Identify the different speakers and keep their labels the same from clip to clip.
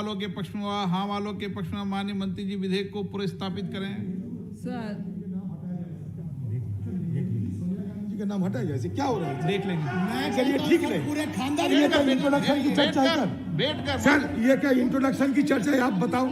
Speaker 1: वालों के पक्ष में हाँ वालों के पक्ष में माननीय मंत्री जी विधेयक को पुरस्तापित करें।
Speaker 2: सर
Speaker 3: जी का नाम हटाया जाए, क्या हो रहा है?
Speaker 1: देख लेंगे।
Speaker 3: मैं चलिए ठीक है,
Speaker 4: पूरे खानदान
Speaker 3: ये तो इंट्रोडक्शन की चर्चा है सर। ये क्या इंट्रोडक्शन की चर्चा है? आप बताओ।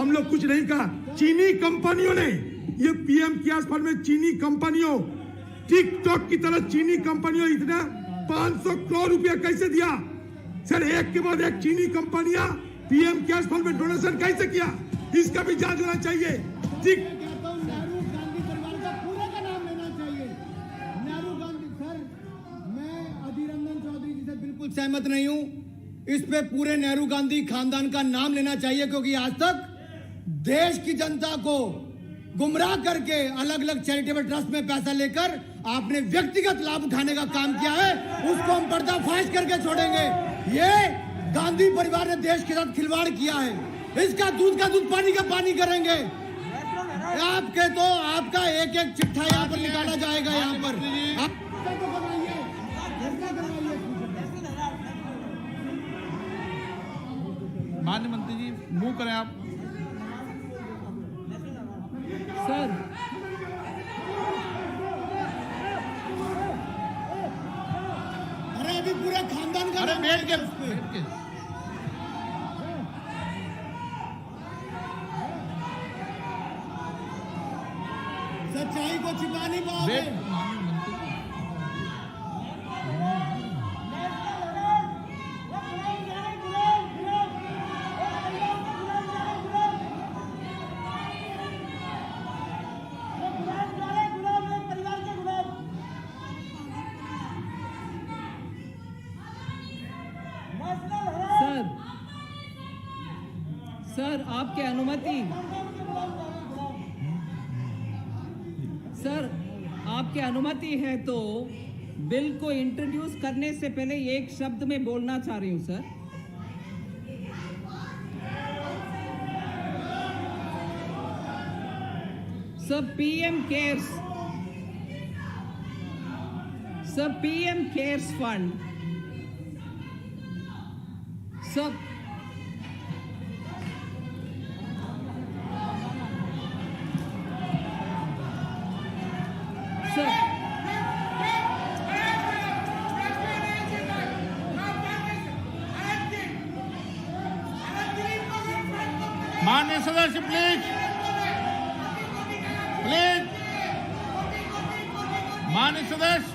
Speaker 3: हम लोग कुछ नहीं कहा। चीनी कंपनियों ने ये पीएम केयर्स फंड में चीनी कंपनियों टिकटॉक की तरह चीनी कंपनियों इतना 500 करोड़ रुपया कैसे दिया सर? एक के बाद एक चीनी कंपनियां पीएम केयर्स फंड में डोनेशन कैसे किया? इसका भी जांच होना चाहिए। ठीक,
Speaker 4: नेहरू गांधी परिवार का पूरे का नाम लेना चाहिए। नेहरू गांधी सर, मैं अधीर रंजन चौधरी जी से बिल्कुल सहमत नहीं हूं। इस पे पूरे नेहरू गांधी खानदान का नाम लेना चाहिए, क्योंकि आज तक देश की जनता को गुमराह करके अलग अलग चैरिटेबल ट्रस्ट में पैसा लेकर आपने व्यक्तिगत लाभ उठाने का काम किया है। उसको हम पर्दाफाश करके छोड़ेंगे। ये गांधी परिवार ने देश के साथ खिलवाड़ किया है। इसका दूध का दूध पानी का पानी करेंगे। आपके तो आपका एक एक चिट्ठा यहाँ पर निकाला जाएगा। यहाँ पर
Speaker 1: माननीय मंत्री जी मूव करें आप।
Speaker 2: सर
Speaker 4: अरे अभी पूरे खानदान का
Speaker 1: अरे
Speaker 4: नाम
Speaker 1: बैठ के
Speaker 4: है उस पे।
Speaker 1: बैठ के
Speaker 4: सच्चाई को छिपा नहीं पाओगे।
Speaker 1: बैठ माननीय मंत्री जी।
Speaker 2: सर आपके अनुमति सर आपके अनुमति है तो बिल को इंट्रोड्यूस करने से पहले एक शब्द में बोलना चाह रही हूं सर। सब पीएम केयर्स फंड सब
Speaker 1: माननीय सदस्य प्लीज प्लीज माननीय सदस्य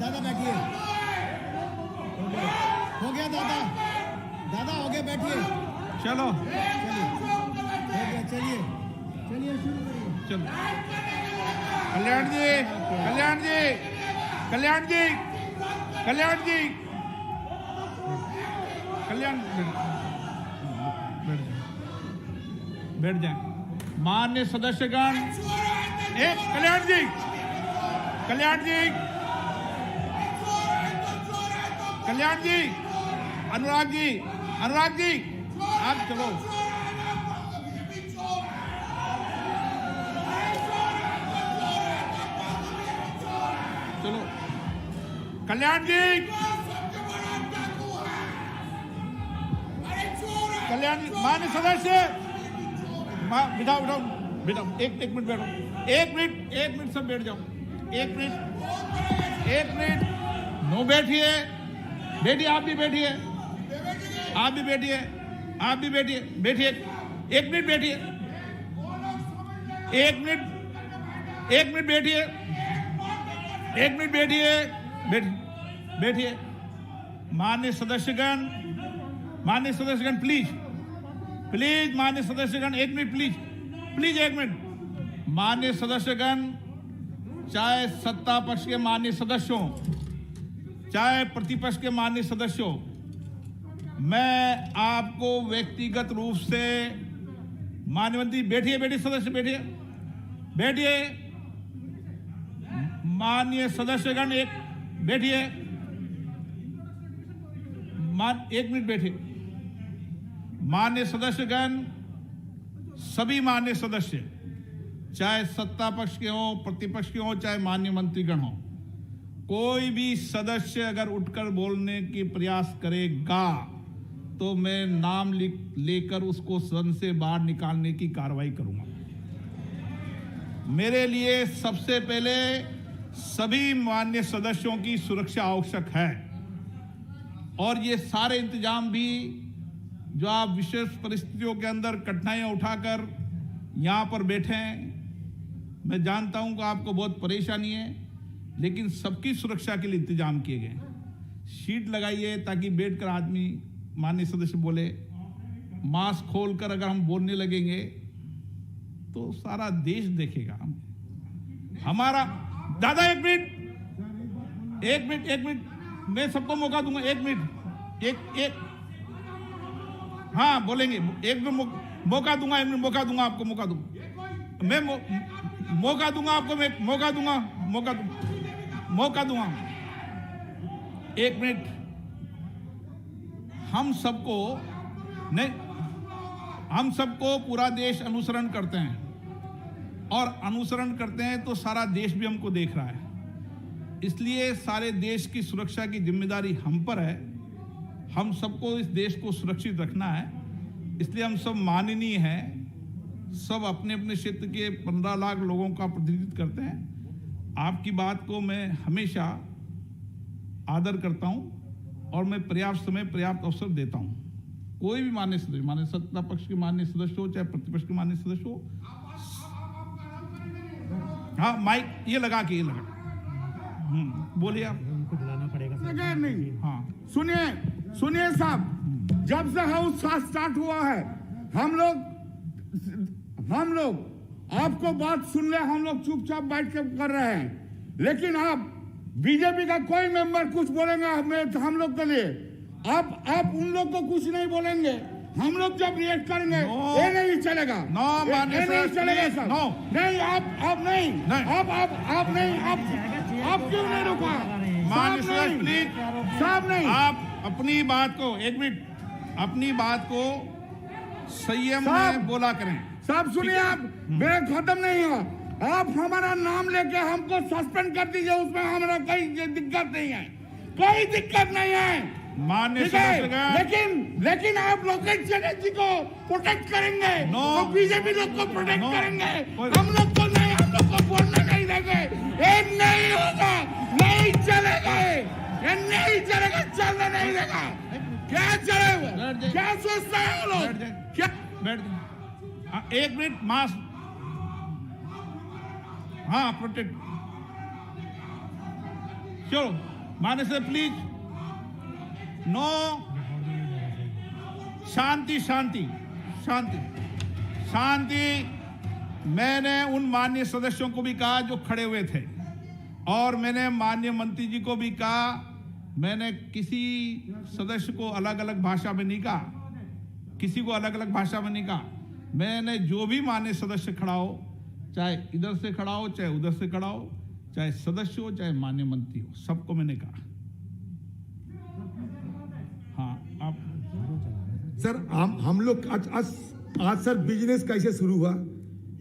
Speaker 4: दादा बैठिए। हो गया दादा, दादा हो गया, बैठिए।
Speaker 1: चलो
Speaker 4: चलिए चलिए चलिए शुरू करिए।
Speaker 1: चलो कल्याण जी कल्याण जी कल्याण जी कल्याण जी कल्याण बैठ जाए। माननीय सदस्यगण एक कल्याण जी कल्याण जी कल्याण जी अनुराग जी आप चलो। चलो कल्याण जी माननीय सदस्य बिठाओ एक मिनट बैठो। एक मिनट सब बैठ जाओ। एक मिनट नो बैठिए आप भी बैठिए बैठिए। एक मिनट बैठिए। बैठिए। माननीय सदस्यगण प्लीज माननीय सदस्यगण एक मिनट प्लीज एक मिनट। माननीय सदस्यगण, चाहे सत्ता पक्ष के माननीय सदस्यों चाहे प्रतिपक्ष के माननीय सदस्यों, मैं आपको व्यक्तिगत रूप से माननीय मंत्री बैठिए, बैठिए सदस्य बैठिए, बैठिए माननीय सदस्यगण, एक बैठिए, एक मिनट बैठिए। माननीय सदस्यगण, सभी माननीय सदस्य, चाहे सत्ता पक्ष के हो, प्रतिपक्ष के हो, चाहे माननीय मंत्रीगण हो, कोई भी सदस्य अगर उठकर बोलने की प्रयास करेगा तो मैं नाम लेकर उसको सदन से बाहर निकालने की कार्रवाई करूंगा। मेरे लिए सबसे पहले सभी माननीय सदस्यों की सुरक्षा आवश्यक है, और ये सारे इंतजाम भी जो आप विशेष परिस्थितियों के अंदर कठिनाइयां उठाकर यहां पर बैठे हैं, मैं जानता हूं कि आपको बहुत परेशानी है, लेकिन सबकी सुरक्षा के लिए इंतजाम किए गए। शीट लगाइए ताकि बैठकर आदमी, माननीय सदस्य बोले। मास्क खोलकर अगर हम बोलने लगेंगे तो सारा देश देखेगा हमारा। दादा एक मिनट, एक मिनट, एक मिनट, मैं सबको मौका दूंगा। एक मिनट, एक हाँ बोलेंगे, एक मिनट मौका दूंगा, एक मिनट मौका दूंगा आपको, मौका दूंगा मैं, मौका दूंगा आपको, मैं मौका दूंगा, मौका दूंगा। एक मिनट, हम सबको नहीं, हम सबको पूरा देश अनुसरण करते हैं, और अनुसरण करते हैं तो सारा देश भी हमको देख रहा है, इसलिए सारे देश की सुरक्षा की जिम्मेदारी हम पर है। हम सबको इस देश को सुरक्षित रखना है, इसलिए हम सब माननीय हैं, सब अपने अपने क्षेत्र के 15 लाख लोगों का प्रतिनिधित्व करते हैं। आपकी बात को मैं हमेशा आदर करता हूं और मैं पर्याप्त समय, पर्याप्त अवसर देता हूं। कोई भी माननीय सदस्य, माननीय सत्ता पक्ष के माननीय सदस्य हो, चाहे प्रतिपक्ष के माननीय सदस्य हो, हाँ माइक ये लगा के, ये लगा, बोलिए आप।
Speaker 5: उनको बुलाना पड़ेगा
Speaker 3: नहीं,
Speaker 1: हाँ
Speaker 3: सुनिए साहब, जब से हाउस स्टार्ट हुआ है हम लोग आपको बात सुन ले, हम लोग चुपचाप बैठ के कर रहे हैं, लेकिन आप बीजेपी का कोई मेंबर कुछ बोलेंगे हम लोग के लिए, आप उन लोग को कुछ नहीं बोलेंगे, हम लोग जब रिएक्ट करेंगे ये नहीं चलेगा।
Speaker 1: नो माननीय
Speaker 3: नहीं चलेगा सर,
Speaker 1: नो
Speaker 3: नहीं, आप नहीं, आप नहीं, आप क्यों नहीं रुका?
Speaker 1: माननीय सदस्य प्लीज,
Speaker 3: साहब नहीं,
Speaker 1: आप अपनी बात को, एक मिनट, अपनी बात को संयम में बोला करें।
Speaker 3: साहब सुनिए, आप मेरा खत्म नहीं हुआ, आप हमारा नाम लेके हमको सस्पेंड कर दीजिए, उसमें हमारा कोई दिक्कत नहीं है, कोई दिक्कत नहीं है
Speaker 1: माननीय
Speaker 3: ठीक है,
Speaker 1: सदस्यगण,
Speaker 3: लेकिन आप लोकेश चटर्जी को प्रोटेक्ट करेंगे, तो बीजेपी लोग को प्रोटेक्ट करेंगे, हम लोग को नहीं, हम लोग को बोलने नहीं देंगे, ये नहीं होगा, नहीं चलेगा, ये नहीं चलेगा, चलने नहीं देगा। क्या चलेगा, क्या सोचता है वो लोग, क्या?
Speaker 1: बैठ जाए, एक मिनट, मास्क, हाँ प्रोटेक्ट, चलो माननीय सदस्य प्लीज, नो, शांति शांति शांति शांति। मैंने उन माननीय सदस्यों को भी कहा जो खड़े हुए थे, और मैंने माननीय मंत्री जी को भी कहा, मैंने किसी सदस्य को अलग अलग भाषा में नहीं कहा, किसी को अलग अलग भाषा में नहीं कहा। मैंने जो भी माननीय सदस्य खड़ा हो, चाहे इधर से खड़ा हो, चाहे उधर से खड़ा हो, चाहे सदस्य हो, चाहे माननीय मंत्री हो, सबको मैंने कहा। हाँ आप
Speaker 3: सर, हम लोग आज सर बिजनेस कैसे शुरू हुआ?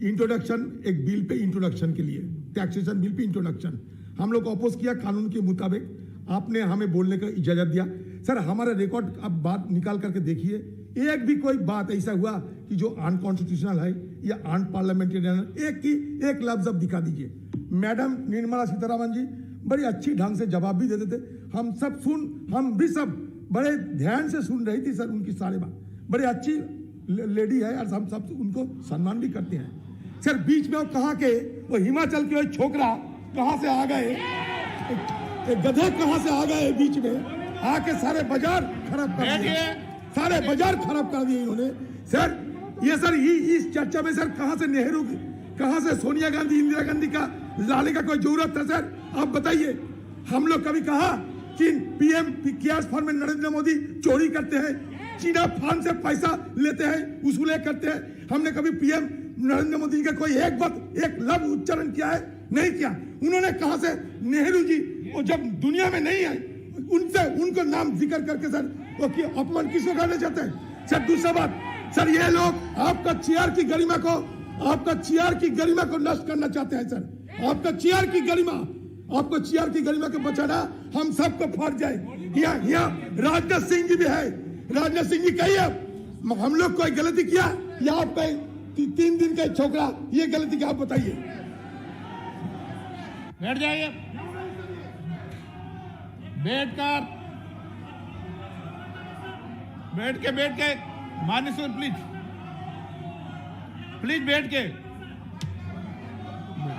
Speaker 3: इंट्रोडक्शन, एक बिल पे इंट्रोडक्शन के लिए, टैक्सेशन बिल पे इंट्रोडक्शन हम लोग अपोज किया, कानून के मुताबिक आपने हमें बोलने का इजाजत दिया। सर हमारा रिकॉर्ड अब बात निकाल करके देखिए, एक भी कोई बात ऐसा हुआ कि जो अनकॉन्स्टिट्यूशनल है या अनपार्लियामेंटेरियन, एक लफ्ज अब दिखा दीजिए। मैडम निर्मला सीतारमण जी बड़ी अच्छी ढंग से जवाब भी देते थे, हम भी सब बड़े ध्यान से सुन रही थी सर उनकी सारी बात, बड़ी अच्छी लेडी है और हम सब उनको सम्मान भी करते हैं। सर बीच में कहा के वो हिमाचल के छोकरा कहां से आ गए, एक गधा कहां से आ गए, बीच में आके सारे बाजार खराब कर दिए, सारे बाजार खराब कर दिए इन्होंने। सर ये सर इस चर्चा में सर कहां से नेहरू, कहां से सोनिया गांधी, इंदिरा गांधी का लाने का कोई जरूरत था? सर आप बताइए, हम लोग कभी कहा चीन पीएम केयर्स फंड में नरेंद्र मोदी चोरी करते हैं, चीना फंड से पैसा लेते हैं, उसूले करते हैं। हमने कभी पीएम नरेंद्र मोदी का कोई एक बात, एक लफ्ज उच्चारण किया है? नहीं किया। उन्होंने कहा से नेहरू जी वो जब दुनिया में नहीं आए उनसे उनको नाम जिक्र करके सर वो की अपमान किसको करना चाहते हैं सर? दूसरा बात सर, ये लोग आपका चेयर की गरिमा को नष्ट करना चाहते हैं सर। आपका चेयर की गरिमा को बचाना हम सबको फर्ज जाए। यहाँ राजनाथ सिंह जी भी है। राजनाथ सिंह जी कहिए हम लोग कोई गलती किया या आप 3 दिन का छोकरा ये गलती क्या आप बताइए?
Speaker 1: बैठ जाइए, बैठ के माननीय सर प्लीज बैठ के